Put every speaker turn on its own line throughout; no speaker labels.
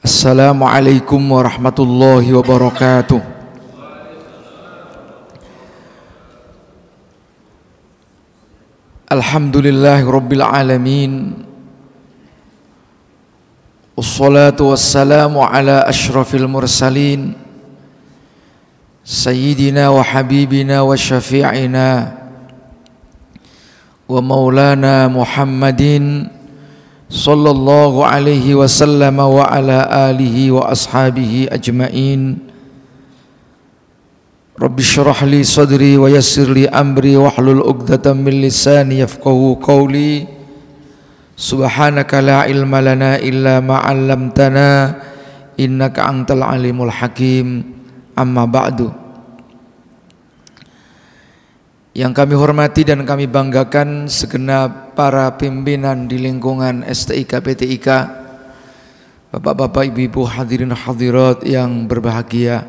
Assalamualaikum warahmatullahi wabarakatuh. Alhamdulillahi rabbil alamin. Wassalatu wassalamu ala ashrafil mursalin Sayyidina wa habibina wa syafi'ina wa maulana Muhammadin sallallahu alaihi wasallam wa ala alihi wa ashabihi ajma'in. Rabbi syrah li sadri wa yassir li amri wahlul 'uqdatam min lisani yafqahu qawli. Subhanaka la ilma lana illa ma 'allamtana innaka antal alimul hakim. Amma ba'du. Yang kami hormati dan kami banggakan segenap para pimpinan di lingkungan STIK PTIK, Bapak-bapak, ibu-ibu, hadirin hadirat yang berbahagia.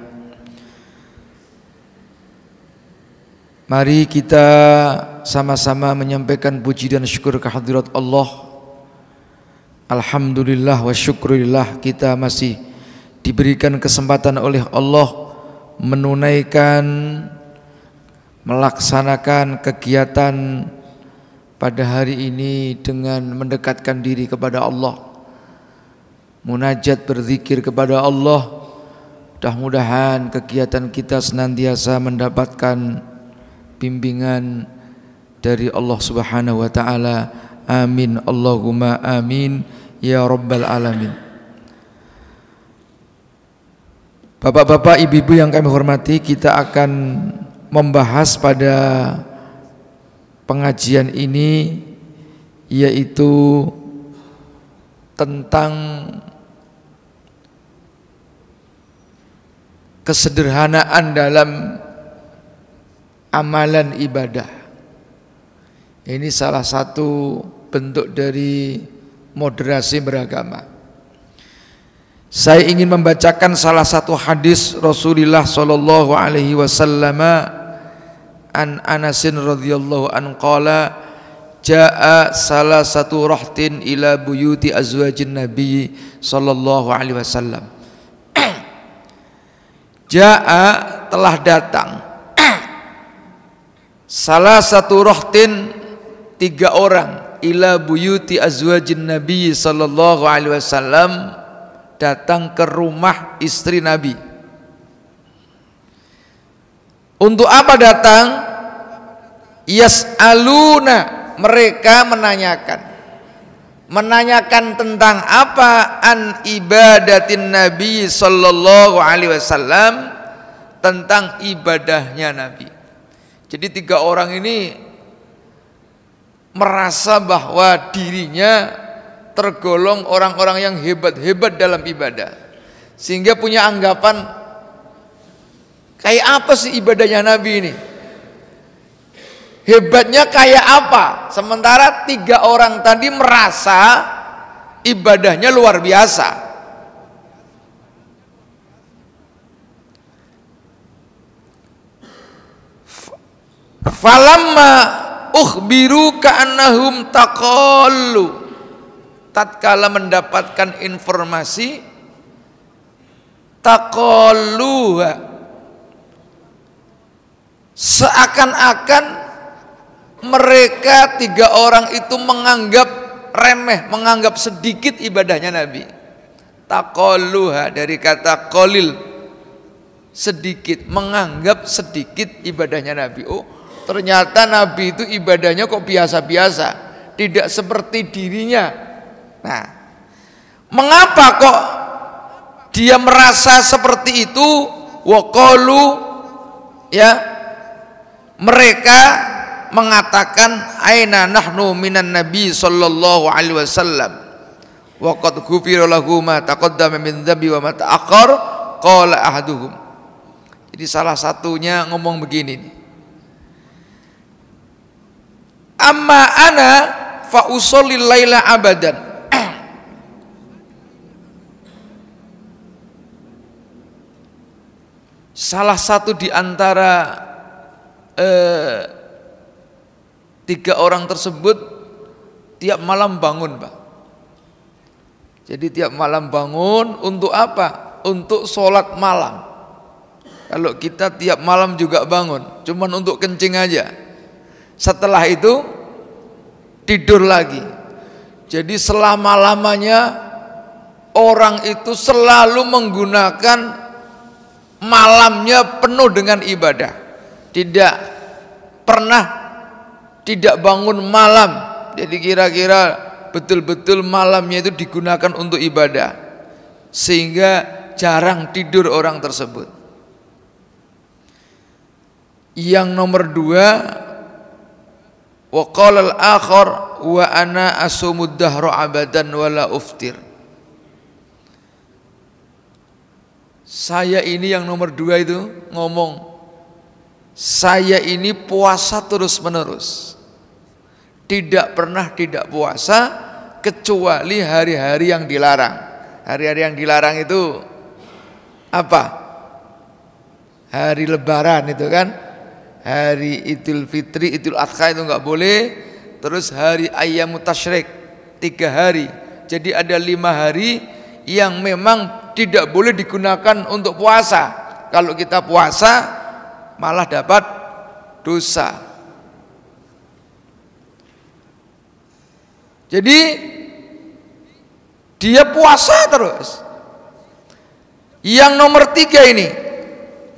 Mari kita sama-sama menyampaikan puji dan syukur kehadirat Allah. Alhamdulillah wa syukurillah, kita masih diberikan kesempatan oleh Allah menunaikan, melaksanakan kegiatan pada hari ini dengan mendekatkan diri kepada Allah, munajat, berzikir kepada Allah. Mudah-mudahan kegiatan kita senantiasa mendapatkan bimbingan dari Allah Subhanahu wa taala. Amin Allahumma amin ya rabbal alamin. Bapak-bapak, ibu-ibu yang kami hormati, kita akan membahas pada pengajian ini yaitu tentang kesederhanaan dalam amalan ibadah. Ini salah satu bentuk dari moderasi beragama. Saya ingin membacakan salah satu hadis Rasulullah sallallahu alaihi wasallam an Anasin radhiyallahu an qala jaa salah satu rahtin ila buyuti azwajin nabi sallallahu alaihi wasallam. Jaa, telah datang, salah satu rahtin, 3 orang, ila buyuti azwajin nabi sallallahu alaihi wasallam, datang ke rumah istri Nabi. Untuk apa datang? Yas'aluna, mereka menanyakan tentang apa? An ibadatin Nabi sallallahu alaihi wasallam, tentang ibadahnya Nabi. Jadi 3 orang ini merasa bahwa dirinya tergolong orang-orang yang hebat-hebat dalam ibadah, sehingga punya anggapan kayak apa sih ibadahnya Nabi ini, hebatnya kayak apa. Sementara 3 orang tadi merasa ibadahnya luar biasa. Falamma ukhbiru ka'annahum taqallu, tatkala mendapatkan informasi, taqalluha, seakan-akan mereka 3 orang itu menganggap remeh, menganggap sedikit ibadahnya Nabi. Taqalluha dari kata qalil, sedikit, menganggap sedikit ibadahnya Nabi. Oh, ternyata Nabi itu ibadahnya kok biasa-biasa, tidak seperti dirinya. Nah, mengapa kok dia merasa seperti itu? Waqalu, ya, mereka mengatakan aina nahnu minan nabi sallallahu alaihi wasallam wa qad ghufira lahu ma taqaddama min dhanbi wa ma ta'akhkhar, qala ahaduhum. Jadi salah satunya ngomong begini nih, amma ana fa usolli laila abadan. Salah satu di antara 3 orang tersebut tiap malam bangun, Pak. Jadi tiap malam bangun untuk apa? Untuk sholat malam. Kalau kita tiap malam juga bangun, cuman untuk kencing aja. Setelah itu tidur lagi. Jadi selama-lamanya orang itu selalu menggunakan malamnya penuh dengan ibadah. Tidak pernah tidak bangun malam. Jadi kira-kira betul-betul malamnya itu digunakan untuk ibadah. Sehingga jarang tidur orang tersebut. Yang nomor 2, wa qala al-akhar wa ana asumud dahra abadan wala uftir. Saya ini yang nomor 2 itu ngomong, saya ini puasa terus menerus, tidak pernah tidak puasa kecuali hari-hari yang dilarang. Hari-hari yang dilarang itu apa? Hari Lebaran itu kan, hari Idul Fitri, Idul Adha itu nggak boleh. Terus hari Ayyamut Tasyrik 3 hari. Jadi ada 5 hari yang memang tidak boleh digunakan untuk puasa. Kalau kita puasa malah dapat dosa. Jadi dia puasa terus. Yang nomor 3 ini,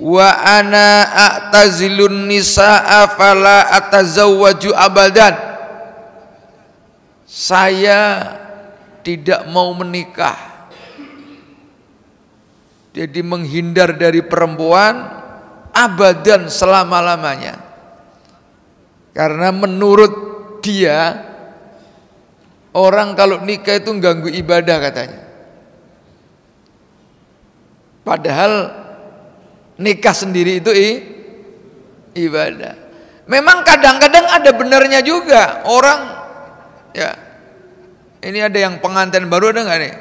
wa ana a'tazilun nisaa fala atazawwaju abadan. Saya tidak mau menikah. Jadi menghindar dari perempuan abadan, selama-lamanya. Karena menurut dia, orang kalau nikah itu ganggu ibadah katanya. Padahal nikah sendiri itu ibadah. Memang kadang-kadang ada benarnya juga. Orang ya, ini ada yang pengantin baru, ada nggak nih?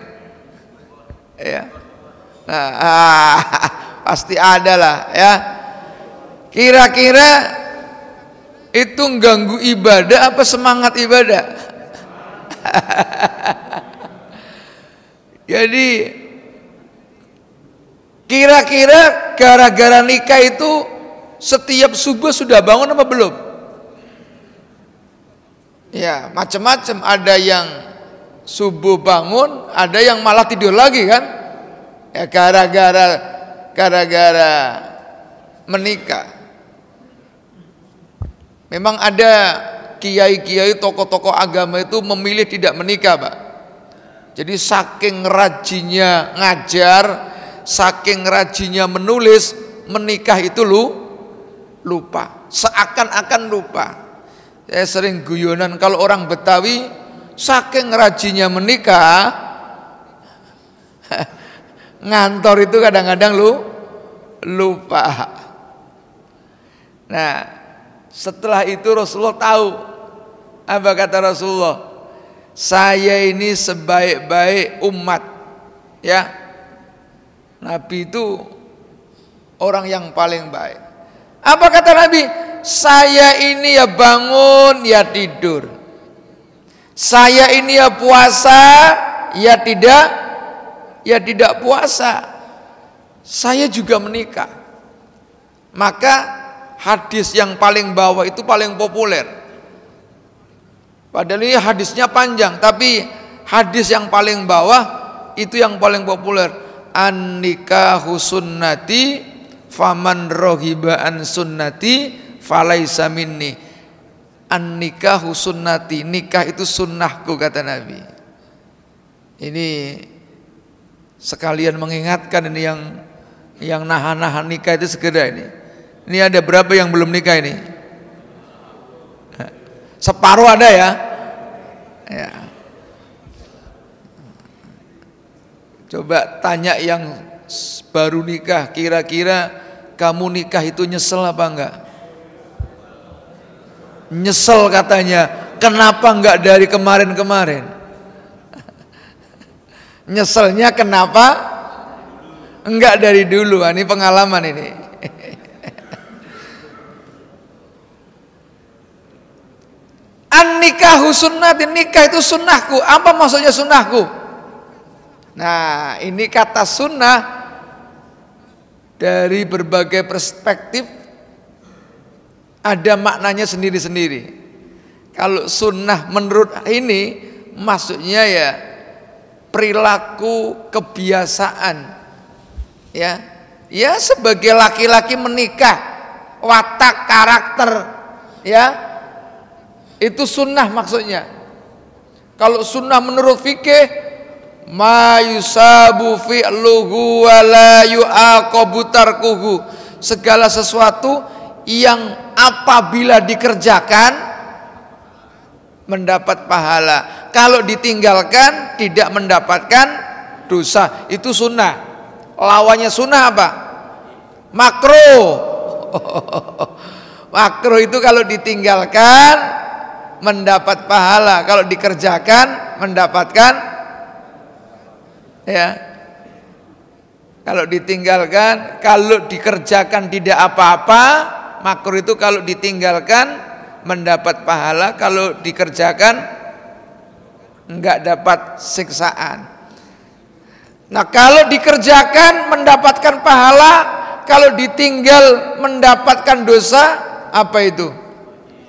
Ya. Nah, pasti ada lah ya. Kira-kira itu ganggu ibadah apa semangat ibadah? Jadi kira-kira gara-gara nikah itu setiap subuh sudah bangun apa belum? Ya, macam-macam. Ada yang subuh bangun, ada yang malah tidur lagi kan? Ya, gara-gara menikah. Memang ada kiai-kiai, tokoh-tokoh agama itu memilih tidak menikah, Pak. Jadi saking rajinnya ngajar, saking rajinnya menulis, menikah itu lupa. Seakan-akan lupa. Saya sering guyonan kalau orang Betawi saking rajinnya menikah, ngantor itu kadang-kadang lupa. Nah, setelah itu Rasulullah tahu. Apa kata Rasulullah? Saya ini sebaik-baik umat. Ya, Nabi itu orang yang paling baik. Apa kata Nabi? Saya ini ya bangun ya tidur. Saya ini ya puasa ya tidak puasa. Saya juga menikah. Maka hadis yang paling bawah itu paling populer. Padahal ini hadisnya panjang, tapi hadis yang paling bawah itu yang paling populer. An-nikahu sunnati faman rohiba an sunnati falaisa minni. An-nikahu sunnati, nikah itu sunnahku kata Nabi. Ini sekalian mengingatkan ini yang nahan-nahan nikah itu segera ini. Ini ada berapa yang belum nikah ini? Separuh ada ya? Ya. Coba tanya yang baru nikah, kira-kira kamu nikah itu nyesel apa enggak? Nyesel katanya. Kenapa enggak dari kemarin-kemarin? Nyeselnya kenapa enggak dari dulu? Ini pengalaman ini. An-nikahu sunnati, nikah itu sunnahku. Apa maksudnya sunnahku? Nah, ini kata sunnah dari berbagai perspektif ada maknanya sendiri-sendiri. Kalau sunnah menurut ini maksudnya ya perilaku kebiasaan, ya sebagai laki-laki menikah, watak karakter, ya itu sunnah maksudnya. Kalau sunnah menurut fikih, ma yusabu fi'luhu wa la yu'aqabu tarkuhu, segala sesuatu yang apabila dikerjakan mendapat pahala, kalau ditinggalkan tidak mendapatkan dosa. Itu sunnah. Lawannya sunnah apa? Makruh. Makruh itu kalau ditinggalkan mendapat pahala, kalau dikerjakan mendapatkan, ya. Kalau ditinggalkan, kalau dikerjakan tidak apa-apa. Makruh itu kalau ditinggalkan mendapat pahala, kalau dikerjakan enggak dapat siksaan. Nah, kalau dikerjakan mendapatkan pahala, kalau ditinggal mendapatkan dosa, apa itu?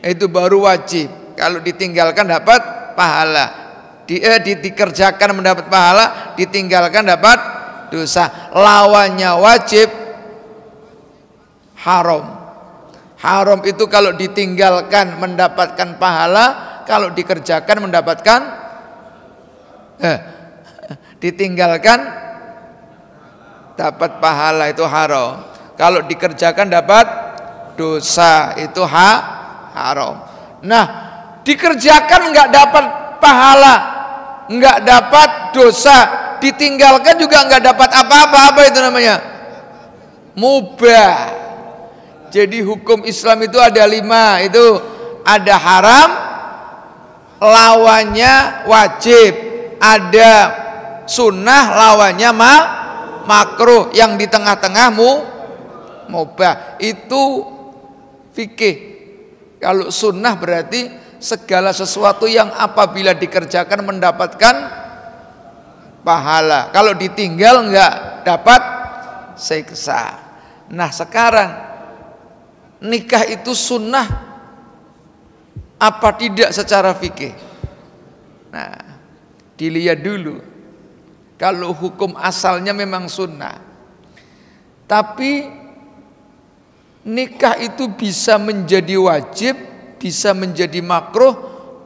Itu baru wajib. Kalau ditinggalkan dapat pahala. Dikerjakan mendapat pahala, ditinggalkan dapat dosa. Lawannya wajib haram. Haram itu kalau ditinggalkan mendapatkan pahala, kalau dikerjakan mendapatkan ditinggalkan dapat pahala, itu haram. Kalau dikerjakan dapat dosa, itu haram. Nah, dikerjakan enggak dapat pahala, enggak dapat dosa, ditinggalkan juga enggak dapat apa-apa. Apa itu namanya? Mubah. Jadi hukum Islam itu ada 5, itu ada haram, lawannya wajib, ada sunnah, lawannya makruh, yang di tengah-tengah mubah. Itu fikih. Kalau sunnah berarti segala sesuatu yang apabila dikerjakan mendapatkan pahala, kalau ditinggal enggak dapat siksa. Nah, sekarang nikah itu sunnah apa tidak secara fikih? Nah, dilihat dulu. Kalau hukum asalnya memang sunnah, tapi nikah itu bisa menjadi wajib, bisa menjadi makruh,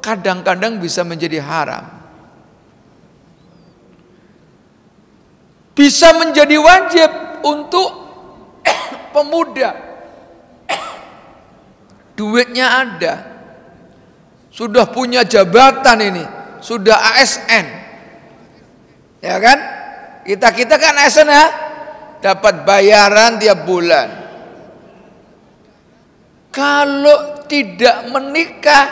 kadang-kadang bisa menjadi haram. Bisa menjadi wajib untuk pemuda, duitnya ada, sudah punya jabatan, ini sudah ASN, ya kan? Kita kan ASN, ya, dapat bayaran tiap bulan. Kalau tidak menikah,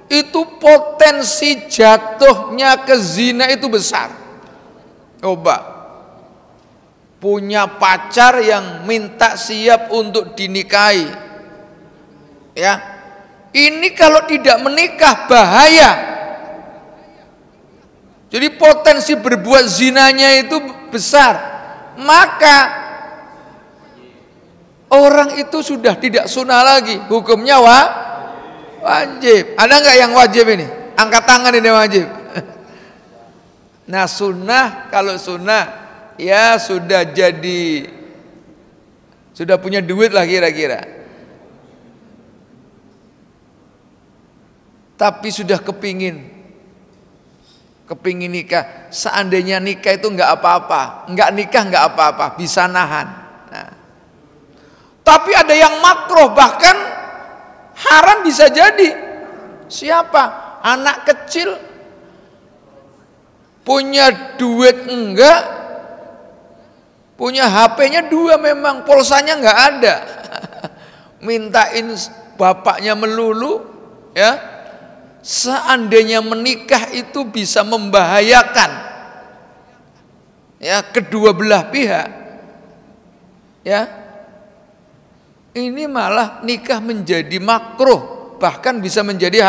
itu potensi jatuhnya ke zina itu besar. Coba punya pacar yang minta siap untuk dinikahi, ya, ini kalau tidak menikah bahaya. Jadi potensi berbuat zinanya itu besar. Maka orang itu sudah tidak sunnah lagi, hukumnya wajib. Ada nggak yang wajib ini? Angkat tangan ini wajib. Nah, sunnah, kalau sunnah ya sudah punya duit lah kira-kira. Tapi sudah kepingin nikah. Seandainya nikah itu enggak apa-apa, enggak nikah enggak apa-apa, bisa nahan. Nah, tapi ada yang makruh, bahkan haram bisa jadi. Siapa? Anak kecil, punya duit enggak, punya HP-nya 2 memang, pulsanya enggak ada. Mintain bapaknya melulu, ya. Seandainya menikah itu bisa membahayakan, ya, kedua belah pihak, ya, ini malah nikah menjadi makruh, bahkan bisa menjadi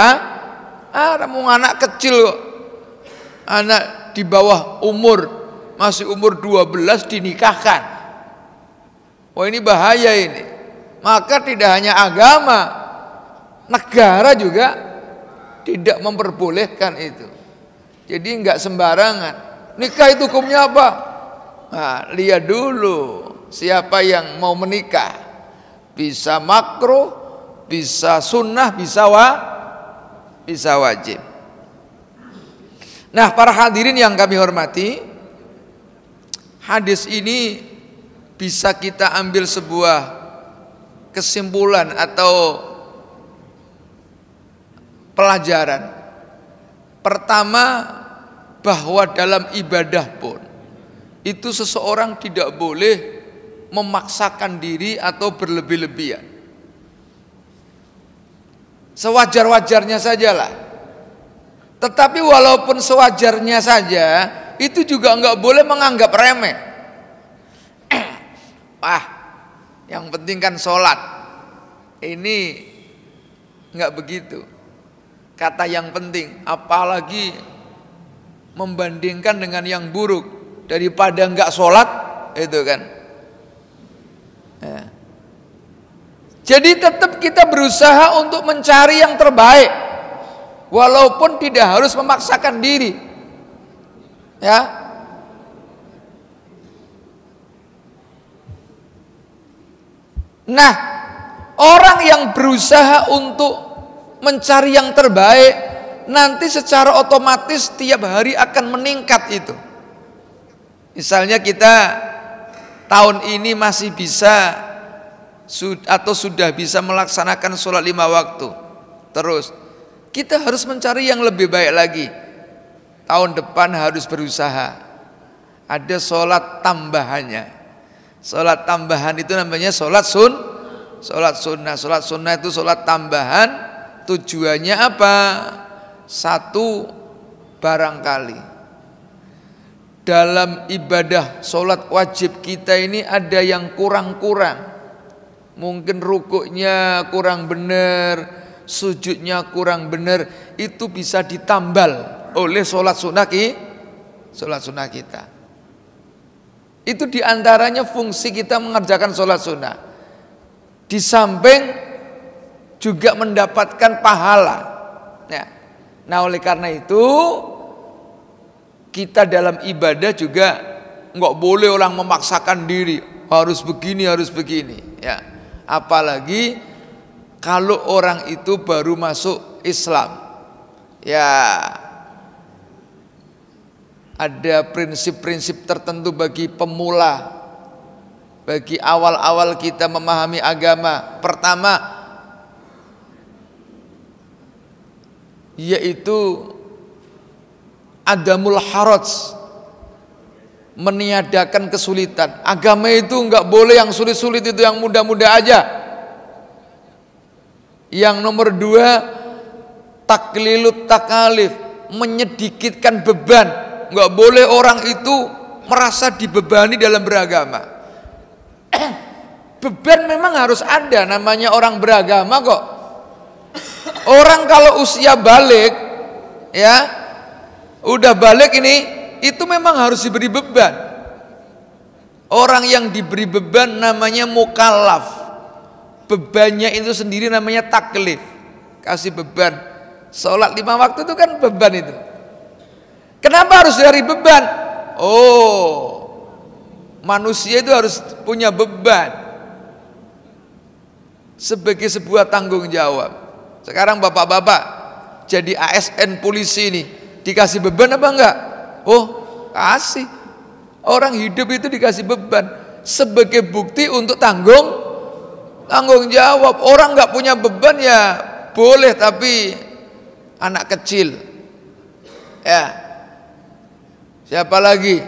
haram. Anak kecil kok, anak di bawah umur masih umur 12 dinikahkan. Wah, ini bahaya ini. Maka tidak hanya agama, negara juga tidak memperbolehkan itu. Jadi enggak sembarangan. Nikah itu hukumnya apa? Nah, lihat dulu siapa yang mau menikah. Bisa makruh, bisa sunnah, bisa wajib. Nah, para hadirin yang kami hormati, hadis ini bisa kita ambil sebuah kesimpulan atau pelajaran. Pertama, bahwa dalam ibadah pun itu seseorang tidak boleh memaksakan diri atau berlebih-lebihan. Sewajar-wajarnya sajalah. Tetapi walaupun sewajarnya saja, itu juga enggak boleh menganggap remeh. Yang penting kan sholat. Ini enggak begitu. Kata yang penting, apalagi membandingkan dengan yang buruk daripada enggak sholat, itu kan. Jadi tetap kita berusaha untuk mencari yang terbaik, walaupun tidak harus memaksakan diri. Ya. Nah, orang yang berusaha untuk mencari yang terbaik, nanti secara otomatis tiap hari akan meningkat itu. Misalnya kita tahun ini masih bisa atau sudah bisa melaksanakan sholat 5 waktu terus, kita harus mencari yang lebih baik lagi. Tahun depan harus berusaha ada sholat tambahannya. Sholat tambahan itu namanya sholat sunnah. Sholat sunnah itu sholat tambahan. Tujuannya apa? Satu, barangkali dalam ibadah sholat wajib kita ini ada yang kurang-kurang. Mungkin rukuknya kurang benar, sujudnya kurang benar, itu bisa ditambal oleh sholat sunnah kita. Itu diantaranya fungsi kita mengerjakan sholat sunnah. Di samping juga mendapatkan pahala. Nah, oleh karena itu kita dalam ibadah juga nggak boleh orang memaksakan diri harus begini ya. Apalagi kalau orang itu baru masuk Islam, ya ada prinsip-prinsip tertentu bagi pemula, bagi awal-awal kita memahami agama. Pertama, yaitu adamul haraj, meniadakan kesulitan. Agama itu enggak boleh yang sulit-sulit, itu yang mudah-mudah aja. Yang nomor 2, taklilut takalif, menyedikitkan beban. Enggak boleh orang itu merasa dibebani dalam beragama. Beban memang harus ada, namanya orang beragama kok. Orang kalau usia balik, ya udah balik ini, itu memang harus diberi beban. Orang yang diberi beban namanya mukallaf. Bebannya itu sendiri namanya taklif. Kasih beban. Sholat 5 waktu itu kan beban itu. Kenapa harus dari beban? Oh, manusia itu harus punya beban sebagai sebuah tanggung jawab. Sekarang bapak-bapak jadi ASN polisi ini dikasih beban apa enggak? Oh, kasih. Orang hidup itu dikasih beban sebagai bukti untuk tanggung jawab. Orang nggak punya beban ya boleh, tapi anak kecil, ya. Siapa lagi?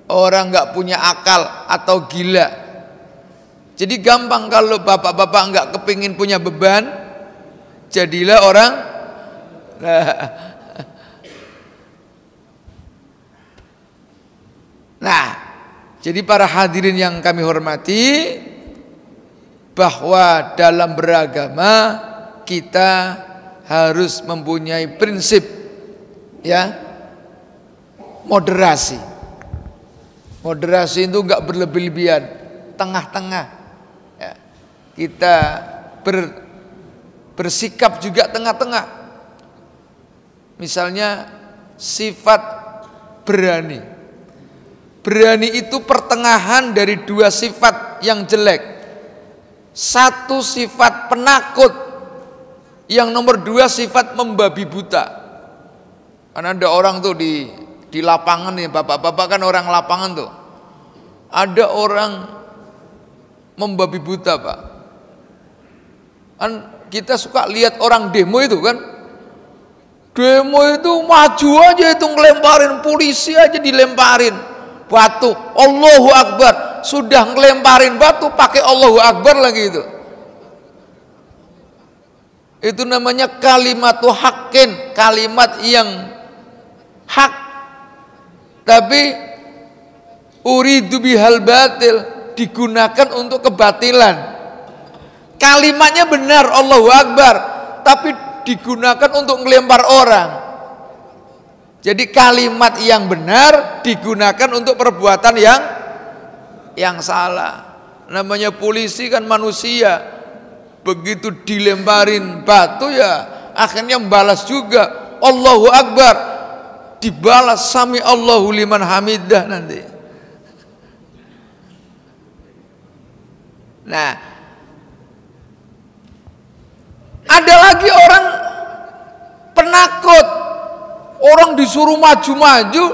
Orang nggak punya akal atau gila. Jadi gampang kalau bapak-bapak nggak kepingin punya beban, jadilah orang. Nah, jadi para hadirin yang kami hormati, bahwa dalam beragama kita harus mempunyai prinsip, ya, moderasi. Moderasi itu enggak berlebih-lebihan, tengah-tengah. Ya. Kita bersikap juga tengah-tengah. Misalnya sifat berani. Berani itu pertengahan dari dua sifat yang jelek. Satu sifat penakut, yang nomor dua sifat membabi buta. Karena ada orang tuh di lapangan nih, bapak-bapak kan orang lapangan tuh. Ada orang membabi buta, Pak. Kan kita suka lihat orang demo itu kan. Demo itu maju aja itu ngelemparin, polisi aja dilemparin batu. Allahu Akbar, sudah ngelemparin batu pakai Allahu Akbar lagi itu. Itu namanya kalimatu haqqin, kalimat yang hak. Tapi uridu bihal batil, digunakan untuk kebatilan. Kalimatnya benar Allahu Akbar, tapi digunakan untuk melempar orang. Jadi kalimat yang benar digunakan untuk perbuatan yang salah. Namanya polisi kan manusia, begitu dilemparin batu ya akhirnya membalas juga Allahu Akbar, dibalas sami Allahu liman hamidah nanti. Nah, ada lagi orang penakut, orang disuruh maju-maju,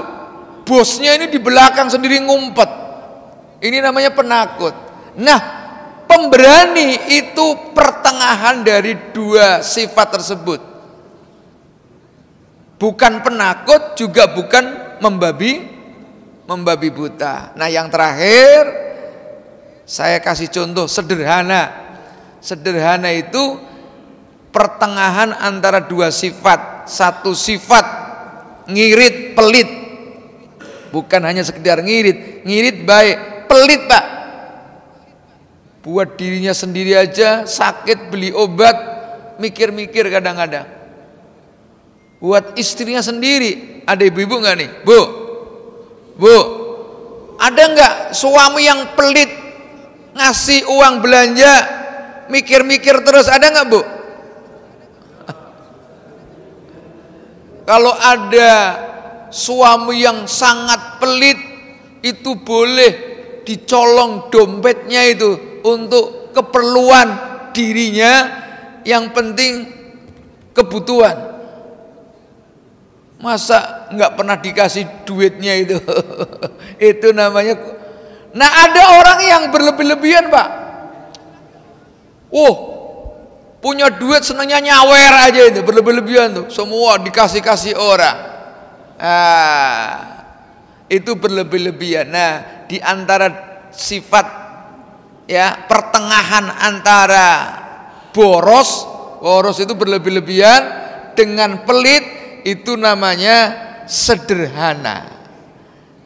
bosnya ini di belakang sendiri ngumpet. Ini namanya penakut. Nah, pemberani itu pertengahan dari dua sifat tersebut. Bukan penakut, juga bukan membabi buta. Nah, yang terakhir saya kasih contoh sederhana. Sederhana itu pertengahan antara dua sifat. Satu sifat ngirit, pelit. Bukan hanya sekedar ngirit. Ngirit baik, pelit Pak. Buat dirinya sendiri aja sakit beli obat, mikir-mikir kadang-kadang. Buat istrinya sendiri. Ada ibu-ibu nggak nih? Bu, ada nggak suami yang pelit ngasih uang belanja, mikir-mikir terus, ada nggak Bu? Kalau ada suami yang sangat pelit, itu boleh dicolong dompetnya itu untuk keperluan dirinya, yang penting kebutuhan. Masa nggak pernah dikasih duitnya itu? Itu namanya. Nah, ada orang yang berlebih-lebihan Pak. Punya duit senangnya nyawer aja itu, berlebih-lebihan tuh. Semua dikasih-kasih orang. Itu berlebih-lebihan. Nah, di antara sifat ya pertengahan antara boros itu berlebih-lebihan dengan pelit, itu namanya sederhana.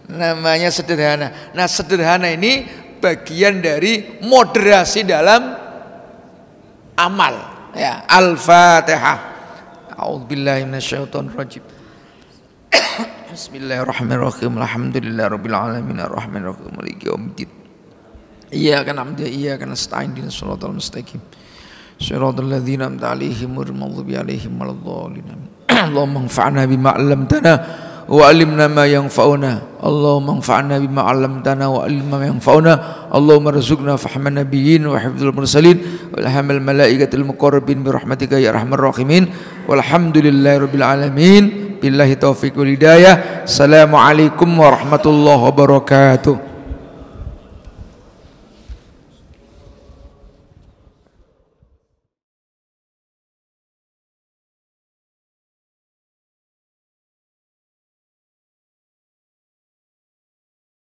Namanya sederhana. Nah, sederhana ini bagian dari moderasi dalam amal. Ya, Al-Fatihah. A'udzubillahi minasyaitonirrajim. Bismillahirrahmanirrahim. Alhamdulillahirabbil alamin arrahmanirrahim maliki yaumiddin. Iyyaka na'budu wa iyyaka nasta'in ihdinas siratal mustaqim. Shiratal ladzina an'amta 'alaihim ghairil maghdubi 'alaihim waladdallin. Allahumma anfa'na bima 'allamtana wa 'allimna ma yanfa'una. Allahumma anfa'na bima 'allamtana wa 'allimna ma yanfa'una. Allahumma rzuqna fahman nabiyyin wa hifdzal mursalin wa ilhamal malaikatil muqarrabin bi rahmatika ya arhamar rahimin. Walhamdulillahirabbil alamin. Billahi taufiq wal hidayah. Assalamualaikum warahmatullahi wabarakatuh.